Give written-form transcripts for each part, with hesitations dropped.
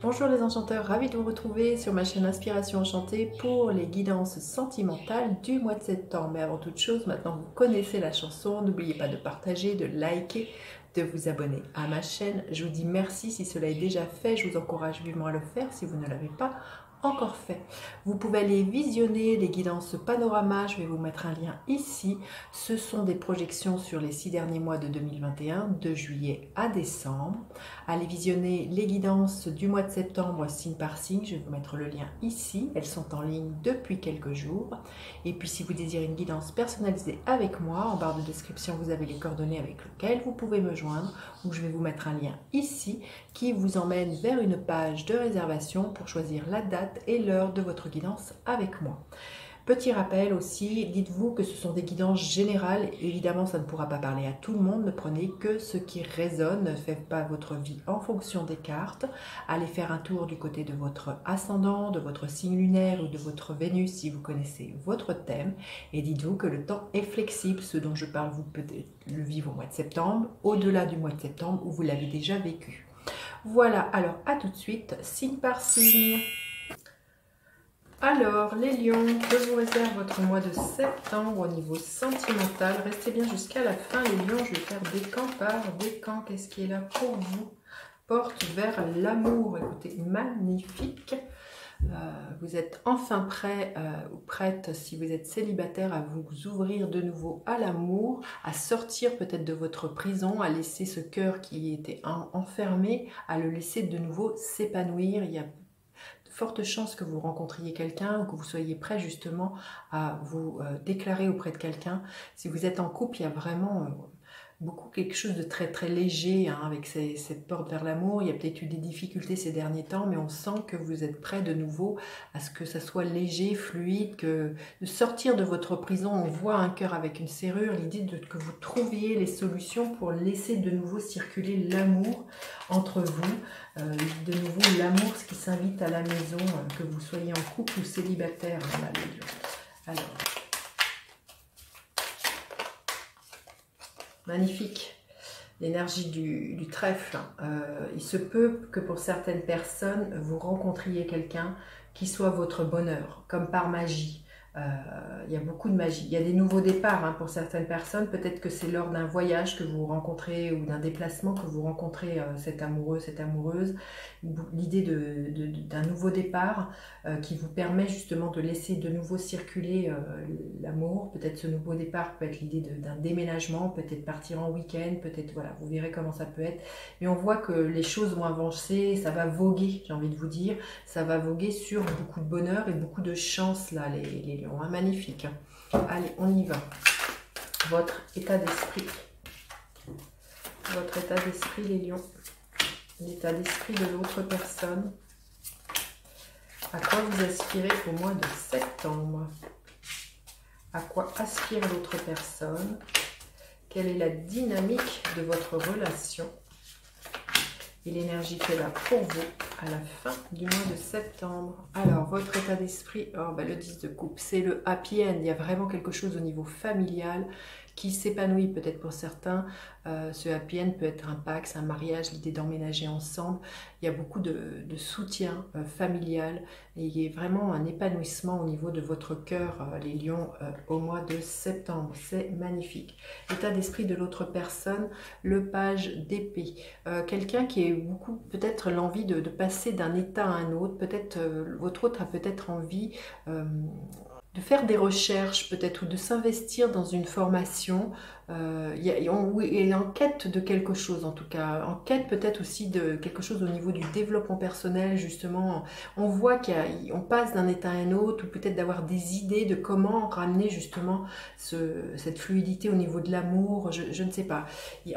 Bonjour les enchanteurs, ravi de vous retrouver sur ma chaîne Inspiration Enchantée pour les guidances sentimentales du mois de septembre. Mais avant toute chose, maintenant vous connaissez la chanson, n'oubliez pas de partager, de liker, de vous abonner à ma chaîne. Je vous dis merci si cela est déjà fait, je vous encourage vivement à le faire si vous ne l'avez pas encore fait. Vous pouvez aller visionner les guidances panorama, je vais vous mettre un lien ici. Ce sont des projections sur les 6 derniers mois de 2021, de juillet à décembre. Allez visionner les guidances du mois de septembre signe par signe, je vais vous mettre le lien ici. Elles sont en ligne depuis quelques jours. Et puis si vous désirez une guidance personnalisée avec moi, en barre de description vous avez les coordonnées avec lesquelles vous pouvez me joindre, ou je vais vous mettre un lien ici qui vous emmène vers une page de réservation pour choisir la date et l'heure de votre guidance avec moi. Petit rappel aussi, dites-vous que ce sont des guidances générales, évidemment ça ne pourra pas parler à tout le monde, ne prenez que ce qui résonne, ne faites pas votre vie en fonction des cartes, allez faire un tour du côté de votre ascendant, de votre signe lunaire ou de votre Vénus si vous connaissez votre thème, et dites-vous que le temps est flexible, ce dont je parle vous peut-être le vivre au mois de septembre, au-delà du mois de septembre où vous l'avez déjà vécu. Voilà, alors à tout de suite, signe par signe. Alors, les lions, je vous réserve votre mois de septembre au niveau sentimental. Restez bien jusqu'à la fin, les lions. Je vais faire décan par décan. Qu'est-ce qui est là pour vous? Porte vers l'amour. Écoutez, magnifique. Vous êtes enfin prêt ou prête, si vous êtes célibataire, à vous ouvrir de nouveau à l'amour, à sortir peut-être de votre prison, à laisser ce cœur qui était enfermé, à le laisser de nouveau s'épanouir. Il y a forte chance que vous rencontriez quelqu'un ou que vous soyez prêt justement à vous déclarer auprès de quelqu'un. Si vous êtes en couple, il y a vraiment beaucoup quelque chose de très très léger avec cette porte vers l'amour. Il y a peut-être eu des difficultés ces derniers temps, mais on sent que vous êtes prêt de nouveau à ce que ça soit léger, fluide, que de sortir de votre prison. On voit un cœur avec une serrure, l'idée que vous trouviez les solutions pour laisser de nouveau circuler l'amour entre vous. De nouveau l'amour, ce qui s'invite à la maison, que vous soyez en couple ou célibataire. Voilà, les lions. Alors, magnifique, l'énergie du trèfle. Il se peut que pour certaines personnes, vous rencontriez quelqu'un qui soit votre bonheur, comme par magie. Il y a beaucoup de magie. Il y a des nouveaux départs pour certaines personnes. Peut-être que c'est lors d'un voyage que vous rencontrez ou d'un déplacement que vous rencontrez cet amoureux, cette amoureuse. L'idée d'un nouveau départ qui vous permet justement de laisser de nouveau circuler l'amour. Peut-être ce nouveau départ peut être l'idée d'un déménagement, peut-être partir en week-end, peut-être, voilà, vous verrez comment ça peut être. Mais on voit que les choses vont avancer, ça va voguer, j'ai envie de vous dire. Ça va voguer sur beaucoup de bonheur et beaucoup de chance là, les lions. Magnifique. Allez, on y va. Votre état d'esprit. Votre état d'esprit, les lions. L'état d'esprit de l'autre personne. À quoi vous aspirez au mois de septembre? À quoi aspire l'autre personne? Quelle est la dynamique de votre relation? Et l'énergie qui est là pour vous à la fin du mois de septembre. Alors, votre état d'esprit, le 10 de coupe, c'est le happy end. Il y a vraiment quelque chose au niveau familial qui s'épanouit peut-être pour certains. Ce happy end peut être un pax, un mariage, l'idée d'emménager ensemble. Il y a beaucoup de soutien familial et il y a vraiment un épanouissement au niveau de votre cœur, les lions, au mois de septembre. C'est magnifique. L'état d'esprit de l'autre personne, le page d'épée. Quelqu'un qui a beaucoup, peut-être l'envie de passer d'un état à un autre. Peut-être votre autre a peut-être envie de faire des recherches peut-être ou de s'investir dans une formation. Il est en quête de quelque chose en tout cas, en quête peut-être aussi de quelque chose au niveau du développement personnel justement. On voit qu'on passe d'un état à un autre ou peut-être d'avoir des idées de comment ramener justement cette fluidité au niveau de l'amour, je ne sais pas.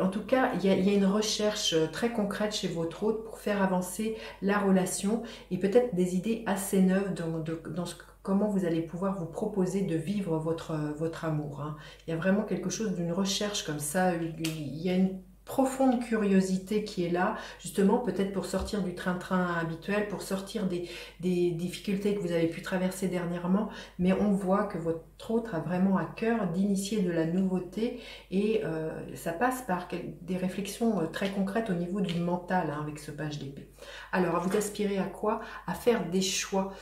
En tout cas, il y a une recherche très concrète chez votre hôte pour faire avancer la relation et peut-être des idées assez neuves dans comment vous allez pouvoir vous proposer de vivre votre amour. Il y a vraiment quelque chose d'une recherche comme ça, il y a une profonde curiosité qui est là, justement peut-être pour sortir du train-train habituel, pour sortir des difficultés que vous avez pu traverser dernièrement, mais on voit que votre autre a vraiment à cœur d'initier de la nouveauté et ça passe par des réflexions très concrètes au niveau du mental avec ce page d'épée. Alors, vous aspirez à quoi? À faire des choix,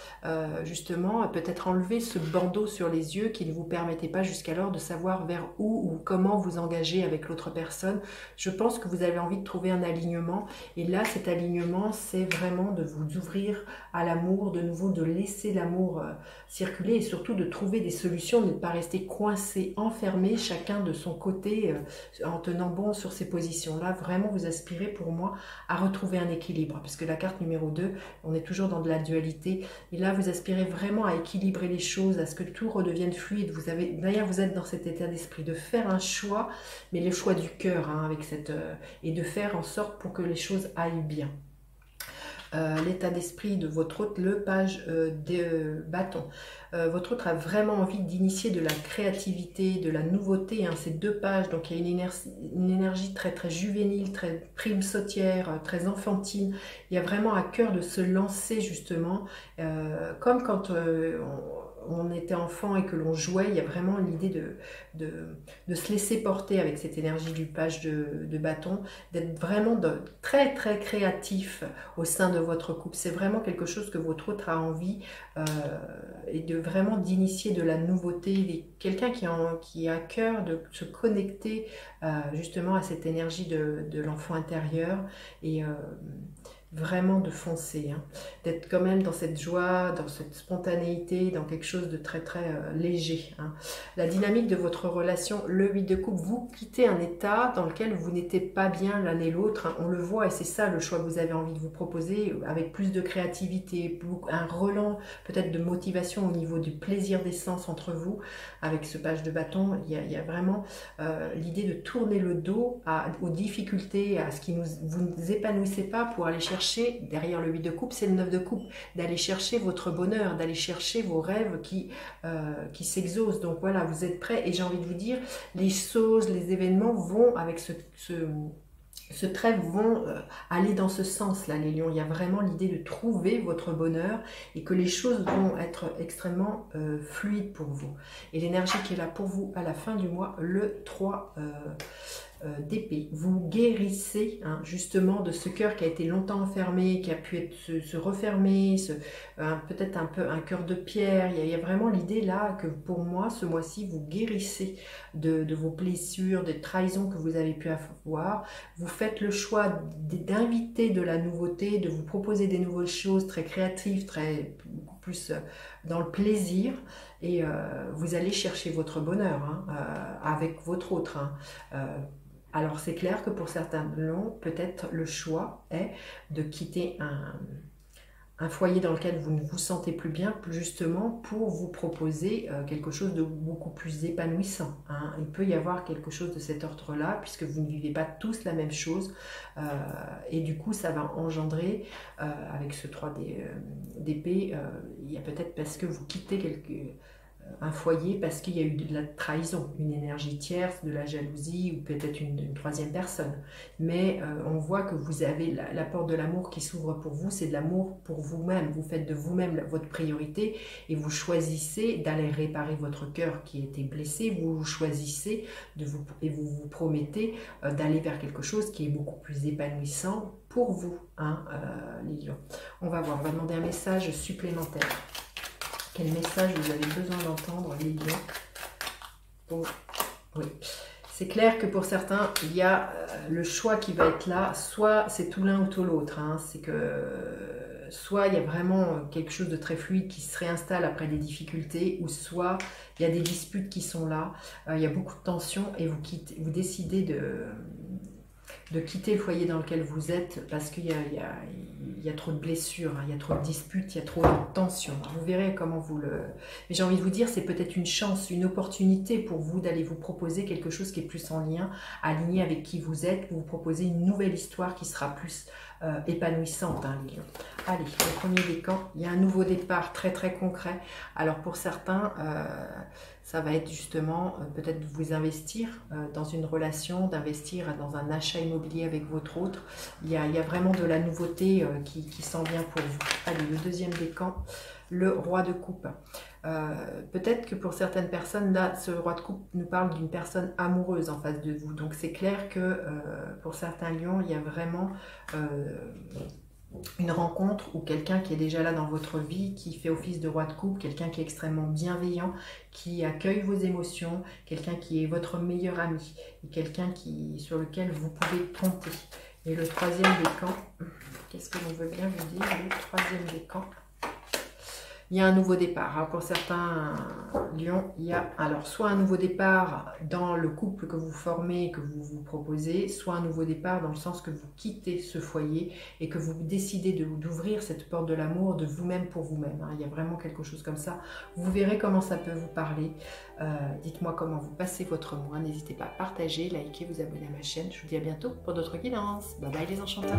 justement, peut-être enlever ce bandeau sur les yeux qui ne vous permettait pas jusqu'alors de savoir vers où ou comment vous engager avec l'autre personne. Je pense que vous avez envie de trouver un alignement et là, cet alignement, c'est vraiment de vous ouvrir à l'amour, de nouveau de laisser l'amour circuler et surtout de trouver des solutions, de ne pas rester coincé, enfermé, chacun de son côté, en tenant bon sur ces positions-là. Vraiment, vous aspirez pour moi à retrouver un équilibre, parce que la carte numéro 2, on est toujours dans de la dualité, et là, vous aspirez vraiment à équilibrer les choses, à ce que tout redevienne fluide. D'ailleurs, vous êtes dans cet état d'esprit de faire un choix, mais le choix du cœur, avec et de faire en sorte pour que les choses aillent bien. L'état d'esprit de votre hôte, le page de bâton. Votre autre a vraiment envie d'initier de la créativité, de la nouveauté, ces deux pages, donc il y a une énergie très très juvénile, très prime sautière, très enfantine. Il y a vraiment à cœur de se lancer justement, comme quand on était enfant et que l'on jouait, il y a vraiment l'idée de se laisser porter avec cette énergie du page de bâton, d'être vraiment très très créatif au sein de votre couple. C'est vraiment quelque chose que votre autre a envie et vraiment d'initier de la nouveauté. Quelqu'un qui a à cœur de se connecter justement à cette énergie de l'enfant intérieur et vraiment de foncer, d'être quand même dans cette joie, dans cette spontanéité, dans quelque chose de très très léger. La dynamique de votre relation, le 8 de coupe, vous quittez un état dans lequel vous n'étiez pas bien l'un et l'autre, on le voit et c'est ça le choix que vous avez envie de vous proposer, avec plus de créativité, un relan peut-être de motivation au niveau du plaisir d'essence entre vous, avec ce page de bâton, il y a vraiment l'idée de tourner le dos aux difficultés, à ce qui vous ne épanouissez pas pour aller chercher derrière le 8 de coupe, c'est le 9 de coupe, d'aller chercher votre bonheur, d'aller chercher vos rêves qui s'exaucent. Donc voilà, vous êtes prêts et j'ai envie de vous dire, les choses, les événements vont avec ce trêve vont aller dans ce sens-là, les lions. Il y a vraiment l'idée de trouver votre bonheur et que les choses vont être extrêmement fluides pour vous. Et l'énergie qui est là pour vous à la fin du mois, le 3 d'épée. Vous guérissez justement de ce cœur qui a été longtemps enfermé, qui a pu se refermer, peut-être un peu un cœur de pierre. Il y a vraiment l'idée là que pour moi, ce mois-ci, vous guérissez de vos blessures, des trahisons que vous avez pu avoir. Vous faites le choix d'inviter de la nouveauté, de vous proposer des nouvelles choses très créatives, beaucoup plus dans le plaisir. Et vous allez chercher votre bonheur avec votre autre. Alors c'est clair que pour certains blancs, peut-être le choix est de quitter un foyer dans lequel vous ne vous sentez plus bien, justement pour vous proposer quelque chose de beaucoup plus épanouissant. Il peut y avoir quelque chose de cet ordre-là, puisque vous ne vivez pas tous la même chose, et du coup ça va engendrer, avec ce 3 d'épée, il y a peut-être parce que vous quittez un foyer parce qu'il y a eu de la trahison, une énergie tierce, de la jalousie ou peut-être une troisième personne. Mais on voit que vous avez la porte de l'amour qui s'ouvre pour vous, c'est de l'amour pour vous-même. Vous faites de vous-même votre priorité et vous choisissez d'aller réparer votre cœur qui était blessé. Vous choisissez et vous vous promettez d'aller vers quelque chose qui est beaucoup plus épanouissant pour vous, les lions. On va voir, on va demander un message supplémentaire. Quel message vous avez besoin d'entendre, les lions? Oui, c'est clair que pour certains, il y a le choix qui va être là. Soit c'est tout l'un ou tout l'autre. C'est que soit il y a vraiment quelque chose de très fluide qui se réinstalle après des difficultés, ou soit il y a des disputes qui sont là. Il y a beaucoup de tensions et vous décidez de quitter le foyer dans lequel vous êtes parce qu'il y a trop de blessures, il y a trop de disputes, il y a trop de tensions. Vous verrez comment Mais j'ai envie de vous dire, c'est peut-être une chance, une opportunité pour vous d'aller vous proposer quelque chose qui est plus en lien, aligné avec qui vous êtes, vous proposez une nouvelle histoire qui sera plus épanouissante, hein, les lions. Allez, le premier décan, il y a un nouveau départ très très concret. Alors pour certains, ça va être justement peut-être vous investir dans une relation, d'investir dans un achat immobilier avec votre autre. Il y a vraiment de la nouveauté qui s'en vient pour vous. Allez, le deuxième décan, le roi de coupe. Peut-être que pour certaines personnes, là, ce roi de coupe nous parle d'une personne amoureuse en face de vous. Donc c'est clair que pour certains lions, il y a vraiment une rencontre ou quelqu'un qui est déjà là dans votre vie, qui fait office de roi de coupe, quelqu'un qui est extrêmement bienveillant, qui accueille vos émotions, quelqu'un qui est votre meilleur ami, et quelqu'un sur lequel vous pouvez compter. Et le troisième décan, qu'est-ce que l'on veut bien vous dire, le troisième décan? Il y a un nouveau départ. Alors pour certains lions, il y a alors soit un nouveau départ dans le couple que vous formez, que vous vous proposez, soit un nouveau départ dans le sens que vous quittez ce foyer et que vous décidez d'ouvrir cette porte de l'amour de vous-même pour vous-même. Il y a vraiment quelque chose comme ça. Vous verrez comment ça peut vous parler. Dites-moi comment vous passez votre mois. N'hésitez pas à partager, liker, vous abonner à ma chaîne. Je vous dis à bientôt pour d'autres guidances. Bye bye les enchanteurs.